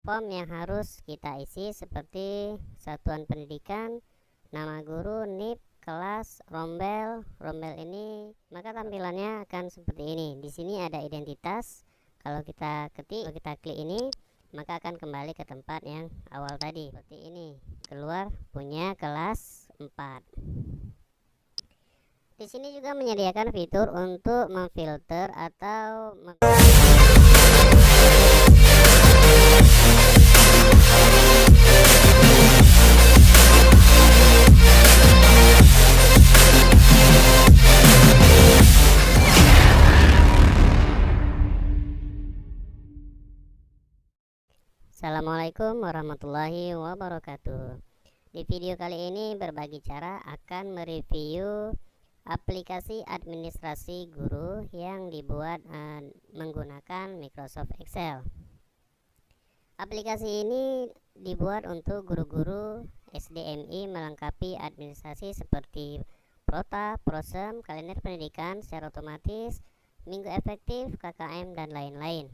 form yang harus kita isi seperti satuan pendidikan, nama guru, NIP, kelas, rombel. Rombel ini maka tampilannya akan seperti ini. Di sini ada identitas. Kalau kita klik ini, maka akan kembali ke tempat yang awal tadi. Seperti ini. Keluar punya kelas 4. Di sini juga menyediakan fitur untuk memfilter atau Assalamualaikum warahmatullahi wabarakatuh. Di video kali ini berbagi cara akan mereview aplikasi administrasi guru yang dibuat menggunakan Microsoft Excel. Aplikasi ini dibuat untuk guru-guru SDMI melengkapi administrasi seperti Prota, Prosem, kalender pendidikan secara otomatis, minggu efektif, KKM, dan lain-lain.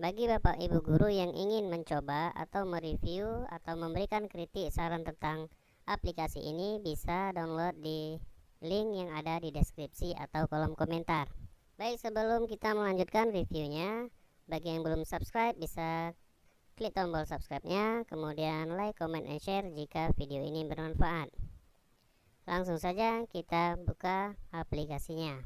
Bagi Bapak Ibu guru yang ingin mencoba atau mereview atau memberikan kritik saran tentang aplikasi ini, bisa download di link yang ada di deskripsi atau kolom komentar. Baik, sebelum kita melanjutkan reviewnya, bagi yang belum subscribe bisa klik tombol subscribe-nya, kemudian like, comment, and share jika video ini bermanfaat. Langsung saja kita buka aplikasinya.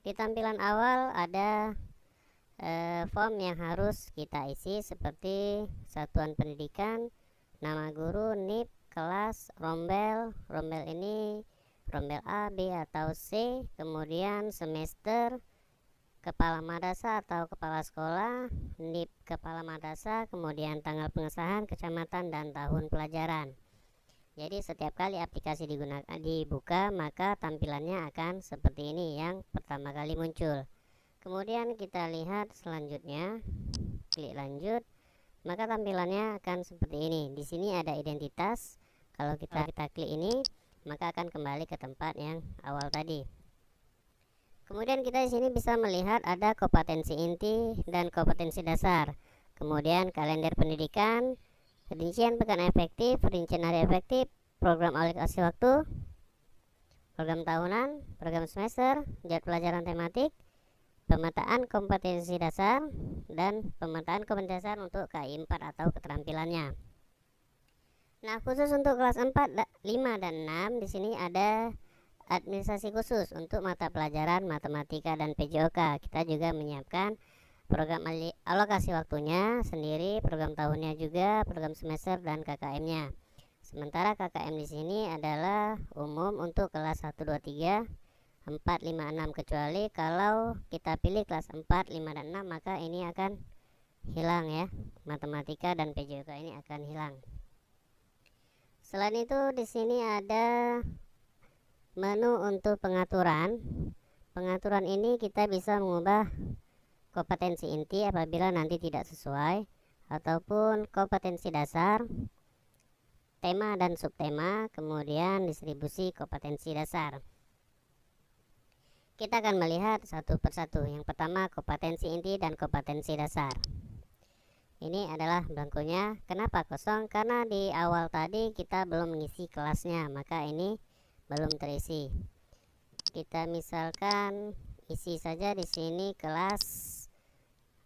Di tampilan awal ada form yang harus kita isi seperti satuan pendidikan, nama guru, NIP, kelas, rombel. Rombel ini rombel A, B, atau C, kemudian semester, kepala madrasah atau kepala sekolah, NIP kepala madrasah, kemudian tanggal pengesahan, kecamatan, dan tahun pelajaran. Jadi setiap kali aplikasi dibuka, maka tampilannya akan seperti ini yang pertama kali muncul. Kemudian kita lihat selanjutnya, klik lanjut, maka tampilannya akan seperti ini. Di sini ada identitas. Kalau kita klik ini, maka akan kembali ke tempat yang awal tadi. Kemudian kita di sini bisa melihat ada kompetensi inti dan kompetensi dasar. Kemudian kalender pendidikan, rincian pekan efektif, rincian hari efektif, program alokasi waktu, program tahunan, program semester, jadwal pelajaran tematik, pemetaan kompetensi dasar, dan pemetaan kompetensi dasar untuk KI 4 atau keterampilannya. Nah, khusus untuk kelas 4, 5, dan 6 di sini ada administrasi khusus untuk mata pelajaran matematika dan PJOK. Kita juga menyiapkan program alokasi waktunya sendiri, program tahunnya juga, program semester, dan KKM-nya. Sementara KKM di sini adalah umum untuk kelas 1, 2, 3, 4, 5, 6, kecuali kalau kita pilih kelas 4, 5, dan 6, maka ini akan hilang ya. Matematika dan PJOK ini akan hilang. Selain itu di sini ada menu untuk pengaturan. Pengaturan ini kita bisa mengubah kompetensi inti apabila nanti tidak sesuai, ataupun kompetensi dasar, tema dan subtema, kemudian distribusi kompetensi dasar. Kita akan melihat satu persatu. Yang pertama, kompetensi inti dan kompetensi dasar. Ini adalah blankonya. Kenapa kosong? Karena di awal tadi kita belum mengisi kelasnya, maka ini belum terisi. Kita misalkan isi saja di sini kelas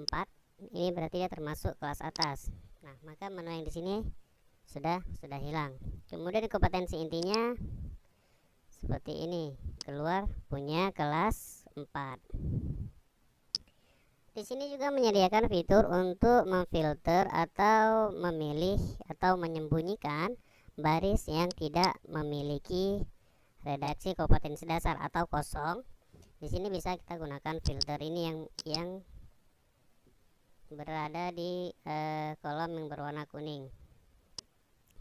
4. Ini berarti dia termasuk kelas atas. Nah, maka menu yang di sini sudah hilang. Kemudian kompetensi intinya seperti ini. Keluar punya kelas 4. Di sini juga menyediakan fitur untuk memfilter atau memilih atau menyembunyikan baris yang tidak memiliki redaksi kompetensi dasar atau kosong. Di sini bisa kita gunakan filter ini yang berada di kolom yang berwarna kuning.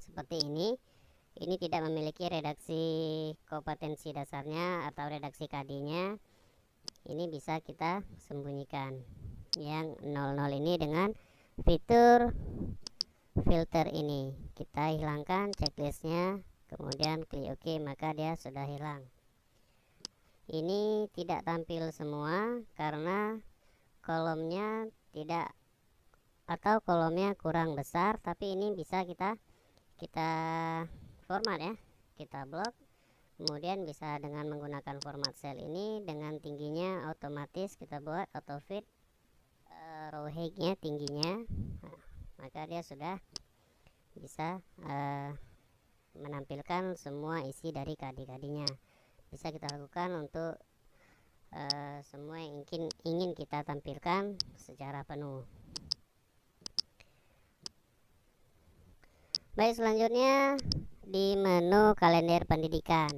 Seperti ini. Ini tidak memiliki redaksi kompetensi dasarnya atau redaksi KD-nya. Ini bisa kita sembunyikan. Yang 00 ini dengan fitur filter ini. Kita hilangkan checklistnya, kemudian klik OK, maka dia sudah hilang. ini tidak tampil semua karena kolomnya tidak, atau kolomnya kurang besar, tapi ini bisa kita format ya, kita blok. Kemudian bisa dengan menggunakan format cell ini, dengan tingginya otomatis kita buat auto fit row height-nya tingginya. Nah, maka dia sudah bisa menampilkan semua isi dari KD-KD-nya. Bisa kita lakukan untuk semua yang ingin kita tampilkan secara penuh. Baik, selanjutnya di menu kalender pendidikan.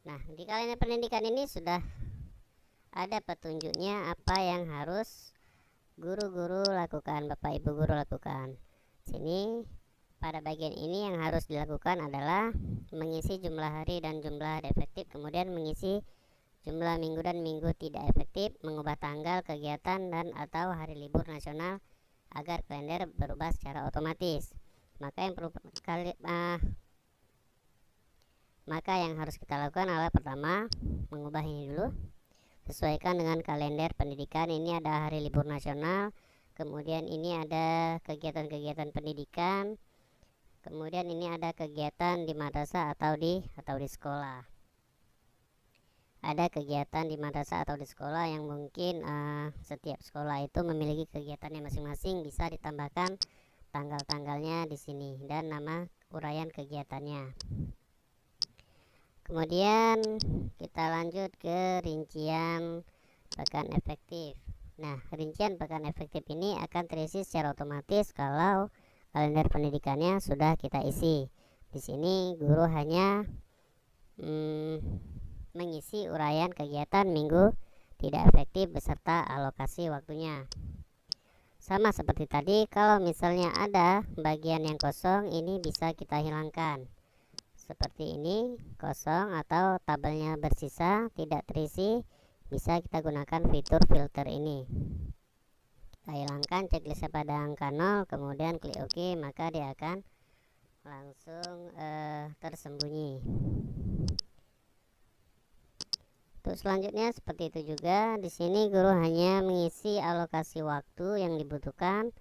Nah, di kalender pendidikan ini sudah ada petunjuknya apa yang harus guru-guru lakukan, Bapak Ibu guru lakukan. Sini pada bagian ini yang harus dilakukan adalah mengisi jumlah hari dan jumlah hari efektif, kemudian mengisi jumlah minggu dan minggu tidak efektif, mengubah tanggal kegiatan dan atau hari libur nasional agar kalender berubah secara otomatis. Maka yang harus kita lakukan adalah pertama, mengubah ini dulu, sesuaikan dengan kalender pendidikan. Ini ada hari libur nasional, kemudian ini ada kegiatan-kegiatan pendidikan, kemudian ini ada kegiatan di madrasah atau di sekolah. Ada kegiatan di madrasah atau di sekolah yang mungkin setiap sekolah itu memiliki kegiatannya masing-masing, bisa ditambahkan tanggal-tanggalnya di sini dan nama uraian kegiatannya. Kemudian kita lanjut ke rincian pekan efektif. Nah, rincian pekan efektif ini akan terisi secara otomatis kalau kalender pendidikannya sudah kita isi. Di sini guru hanya mengisi uraian kegiatan minggu tidak efektif beserta alokasi waktunya. Sama seperti tadi, kalau misalnya ada bagian yang kosong, ini bisa kita hilangkan. Seperti ini, kosong atau tabelnya bersisa, tidak terisi, bisa kita gunakan fitur filter ini. Kita hilangkan checklistnya pada angka 0, kemudian klik OK, maka dia akan langsung tersembunyi. Untuk selanjutnya seperti itu juga. Di sini guru hanya mengisi alokasi waktu yang dibutuhkan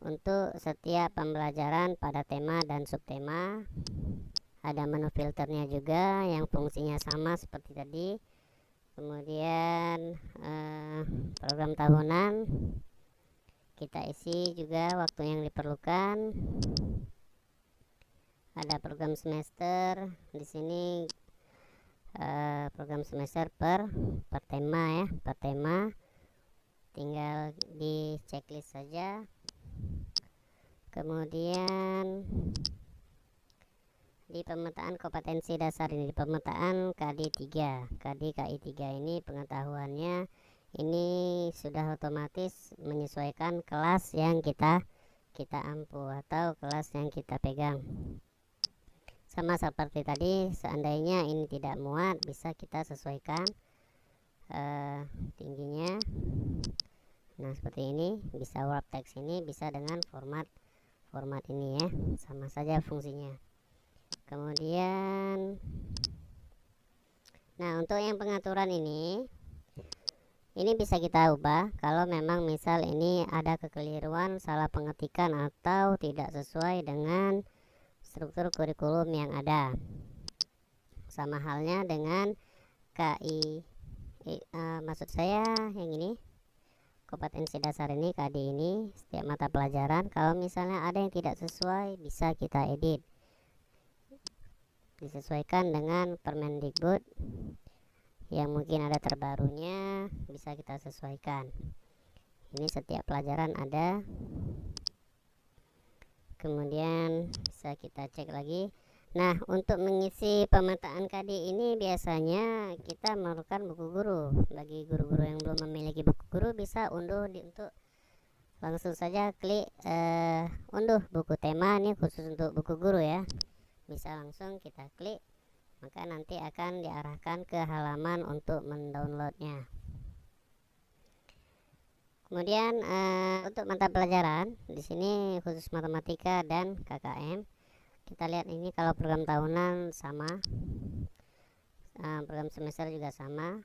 untuk setiap pembelajaran pada tema dan subtema. Ada menu filternya juga yang fungsinya sama seperti tadi. Kemudian program tahunan kita isi juga waktu yang diperlukan. Ada program semester di sini. Program semester per tema ya, per tema, tinggal di checklist saja. Kemudian di pemetaan kompetensi dasar ini, di pemetaan KD 3, KI 3 ini pengetahuannya ini sudah otomatis menyesuaikan kelas yang kita ampu atau kelas yang kita pegang. Sama seperti tadi, seandainya ini tidak muat, bisa kita sesuaikan tingginya. Nah, seperti ini, bisa wrap text ini, bisa dengan format ini ya, sama saja fungsinya. Kemudian, nah untuk yang pengaturan ini bisa kita ubah kalau memang misal ini ada kekeliruan, salah pengetikan atau tidak sesuai dengan struktur kurikulum yang ada. Sama halnya dengan KI, maksud saya yang ini, kompetensi dasar ini, KD ini, setiap mata pelajaran, kalau misalnya ada yang tidak sesuai, bisa kita edit, disesuaikan dengan Permendikbud yang mungkin ada terbarunya, bisa kita sesuaikan. Ini setiap pelajaran ada. Kemudian bisa kita cek lagi. Nah, untuk mengisi pemetaan KD ini biasanya kita memerlukan buku guru. Bagi guru-guru yang belum memiliki buku guru, bisa unduh untuk langsung saja klik unduh buku tema, ini khusus untuk buku guru ya. Bisa langsung kita klik, maka nanti akan diarahkan ke halaman untuk mendownloadnya. Kemudian untuk mata pelajaran di sini khusus matematika dan KKM. Kita lihat ini kalau program tahunan sama program semester juga sama,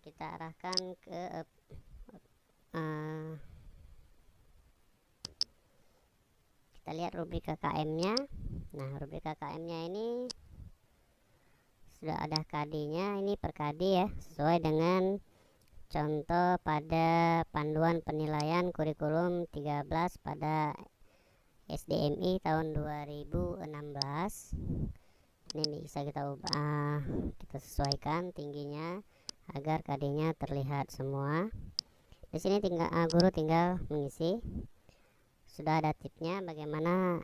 kita arahkan ke kita lihat rubrik KKM-nya. Nah, rubrik KKM-nya ini sudah ada KD-nya, ini per KD ya, sesuai dengan contoh pada panduan penilaian kurikulum 13 pada SDMI tahun 2016. Ini bisa kita ubah, kita sesuaikan tingginya agar KD-nya terlihat semua. Di sini guru tinggal mengisi. Sudah ada tipnya bagaimana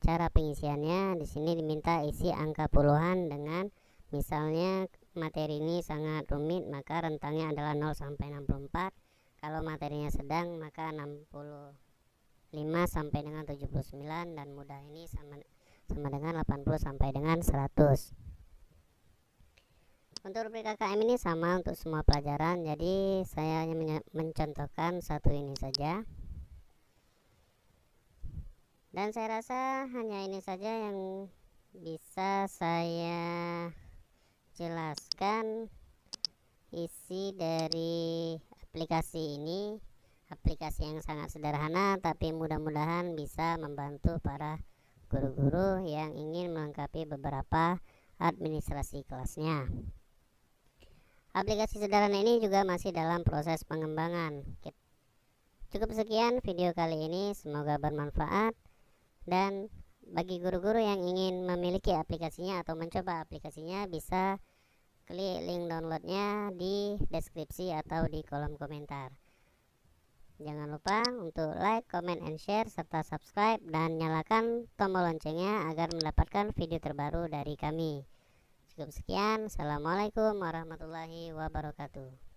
cara pengisiannya. Di sini diminta isi angka puluhan dengan misalnya materi ini sangat rumit, maka rentangnya adalah 0 sampai 64. Kalau materinya sedang maka 65 sampai dengan 79, dan mudah ini sama dengan 80 sampai dengan 100. Untuk rubrik KKM ini sama untuk semua pelajaran, jadi saya hanya mencontohkan satu ini saja. Dan saya rasa hanya ini saja yang bisa saya jelaskan isi dari aplikasi ini. Aplikasi yang sangat sederhana, tapi mudah-mudahan bisa membantu para guru-guru yang ingin melengkapi beberapa administrasi kelasnya. Aplikasi sederhana ini juga masih dalam proses pengembangan. Cukup sekian video kali ini, semoga bermanfaat. Dan bagi guru-guru yang ingin memiliki aplikasinya atau mencoba aplikasinya, bisa klik link downloadnya di deskripsi atau di kolom komentar. Jangan lupa untuk like, comment, and share, serta subscribe dan nyalakan tombol loncengnya agar mendapatkan video terbaru dari kami. Cukup sekian, assalamualaikum warahmatullahi wabarakatuh.